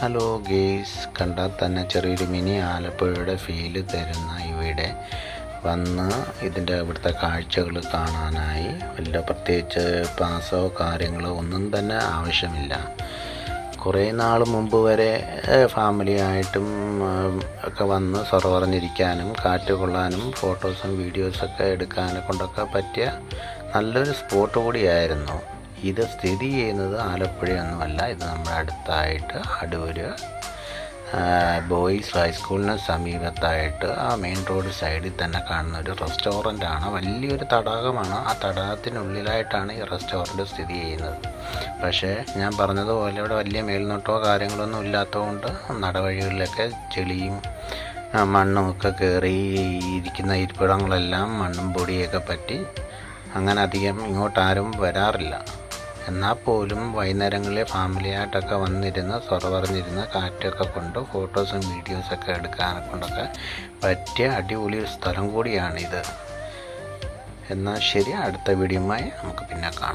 Hello guys, കണ്ടാൽ തന്നെ ചെറിയൊരു മിനി ആലപ്പുഴയുടെ ഫീല് തരുന്ന ഇവിടെ വന്ന് ഇവിടുത്തെ കാഴ്ചകൾ കാണാനായി വലിയ പ്രത്യേകിച്ച് പാസോ കാര്യങ്ങളോ ഒന്നും തന്നെ ആവശ്യമില്ല. കുറേ നാൾ മുമ്പ് വരെ ഫാമിലിയായിട്ടും ഒക്കെ വന്ന് പറഞ്ഞിരിക്കാനും കാറ്റ് കൊള്ളാനും ഫോട്ടോസും വീഡിയോസൊക്കെ എടുക്കാനെ കൊണ്ടൊക്കെ പറ്റിയ നല്ലൊരു സ്പോട്ട് കൂടിയായിരുന്നു. ഇത് സ്ഥിതി ചെയ്യുന്നത് ആലപ്പുഴയൊന്നുമല്ല, ഇത് നമ്മുടെ അടുത്തായിട്ട് അടൂര് ബോയ്സ് ഹൈസ്കൂളിന് സമീപത്തായിട്ട് ആ മെയിൻ റോഡ് സൈഡിൽ തന്നെ കാണുന്ന ഒരു റെസ്റ്റോറൻ്റാണ്. വലിയൊരു തടാകമാണ്. ആ തടാകത്തിനുള്ളിലായിട്ടാണ് ഈ റെസ്റ്റോറൻറ്റ് സ്ഥിതി ചെയ്യുന്നത്. പക്ഷേ ഞാൻ പറഞ്ഞതുപോലെ ഇവിടെ വലിയ മേൽനോട്ടോ കാര്യങ്ങളൊന്നും ഇല്ലാത്തതുകൊണ്ട് നടവഴികളിലൊക്കെ ചെളിയും മണ്ണും ഒക്കെ കയറി ഇരിക്കുന്ന ഇരിപ്പിടങ്ങളെല്ലാം മണ്ണും പൊടിയൊക്കെ പറ്റി അങ്ങനെ അധികം ഇങ്ങോട്ടാരും വരാറില്ല. എന്നാൽ പോലും വൈകുന്നേരങ്ങളിൽ ഫാമിലിയായിട്ടൊക്കെ വന്നിരുന്ന് പറഞ്ഞിരുന്ന് കാറ്റൊക്കെ കൊണ്ട് ഫോട്ടോസും വീഡിയോസൊക്കെ എടുക്കാനെ കൊണ്ടൊക്കെ പറ്റിയ അടിപൊളി ഒരു സ്ഥലം കൂടിയാണിത്. എന്നാൽ ശരി, അടുത്ത വീഡിയോയുമായി നമുക്ക് പിന്നെ കാണാം.